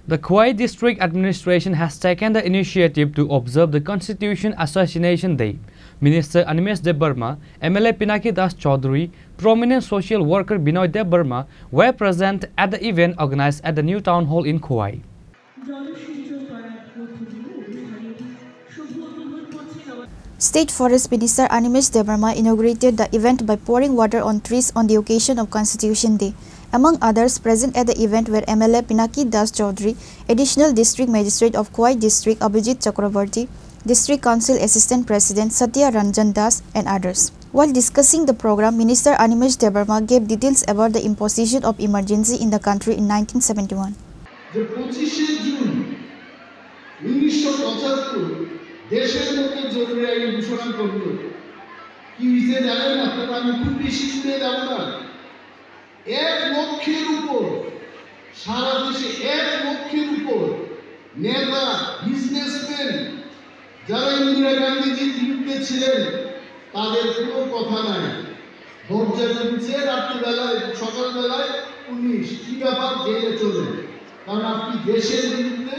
The Khwai District Administration has taken the initiative to observe the Constitution Assassination Day. Minister Animesh Debbarma, MLA Pinaki Das Chaudhary, prominent social worker Binoy Debbarma were present at the event organized at the new town hall in Khwai. State Forest Minister Animesh Debbarma inaugurated the event by pouring water on trees on the occasion of Constitution Day. Among others, present at the event were MLA Pinaki Das Chaudhary, Additional District Magistrate of Khwai District Abhijit Chakrabarti, District Council Assistant President Satya Ranjan Das, and others. While discussing the program, Minister Animesh Debbarma gave details about the imposition of emergency in the country in 1971. The 25 June 1975 দেশের মধ্যে জরুরি আইন ঘোষণা করল। কি হয়েছে জানেন আপনারা? আমি খুব বেশি দূরে যাব না। 1 লক্ষের উপর সারা দেশে 1 লক্ষের উপর নেতা, বিজনেসম্যান যারা ইন্দিরা গান্ধীজির বিরুদ্ধে ছিলেন তাদের কোনো কথা নাই। দরজা খুলছে রাত্রিবেলায়, সকালবেলায় পুলিশ কি ব্যাপার, জেলে চলে। কারণ আপনি দেশের বিরুদ্ধে,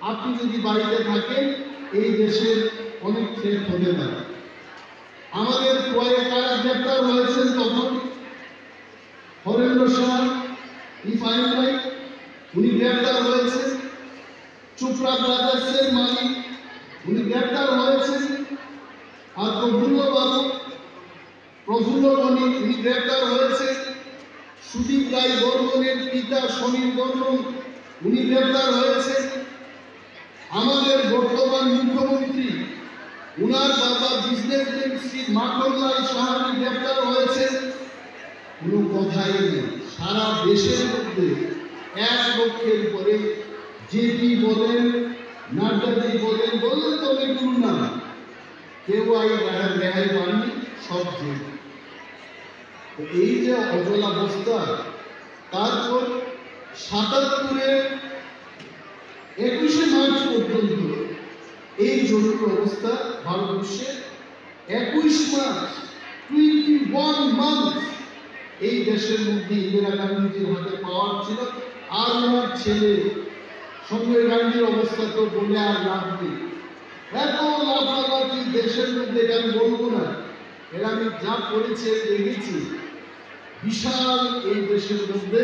আপনি যদি বাড়িতে থাকেন এই দেশের অনেক থ্রেট হতে পারে। আমাদের কয়েক কারা গ্রেপ্তার হয়েছেন তখন হরেন্দ্র শাহ রিফাইনারি উনি গ্রেপ্তার হয়েছেন, চোপড়া ব্রাদার্সের মালিক উনি গ্রেপ্তার হয়েছেন, আর প্রফুল্ল বণিক উনি গ্রেপ্তার হয়েছেন, সুদীপ রায় বর্মনের পিতা সমীর বর্মন উনি গ্রেপ্তার হয়েছেন, আমাদের বর্তমান মুখ্যমন্ত্রী উনার বাবা বিজনেসম্যান শ্রী মাখনলাল সাহানি গ্রেপ্তার হয়েছেন। কোনো কথাই নেই, সারা দেশের মধ্যে 1 লক্ষের উপরে জেপি বলেন, নাড্ডাজি বলেন, বললেন তো অনেকগুলো নাম, কেউ রেহাই পাননি, সব জেল। এই যে অচল অবস্থা, তারপর 77-এর 21শে মার্চ পর্যন্ত এই জরুরি অবস্থা ভারতবর্ষে 21 মার্চ 21 মান্থ এই দেশের মধ্যে ইন্দিরা গান্ধীজির হাতে পাওয়ার ছিল। আর ওনার ছেলে সঞ্জয় গান্ধীর অবস্থা তো বলে আর লাভ নেই। এত লাফালাফি দেশের মধ্যে, এটা আমি বলবো না, এরা আমি যা করেছে দেখেছি, বিশাল এই দেশের মধ্যে।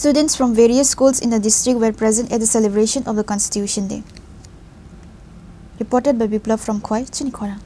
Students from various schools in the district were present at the celebration of the Constitution Day. Reported by Biplav from Khwai, Chinikhora.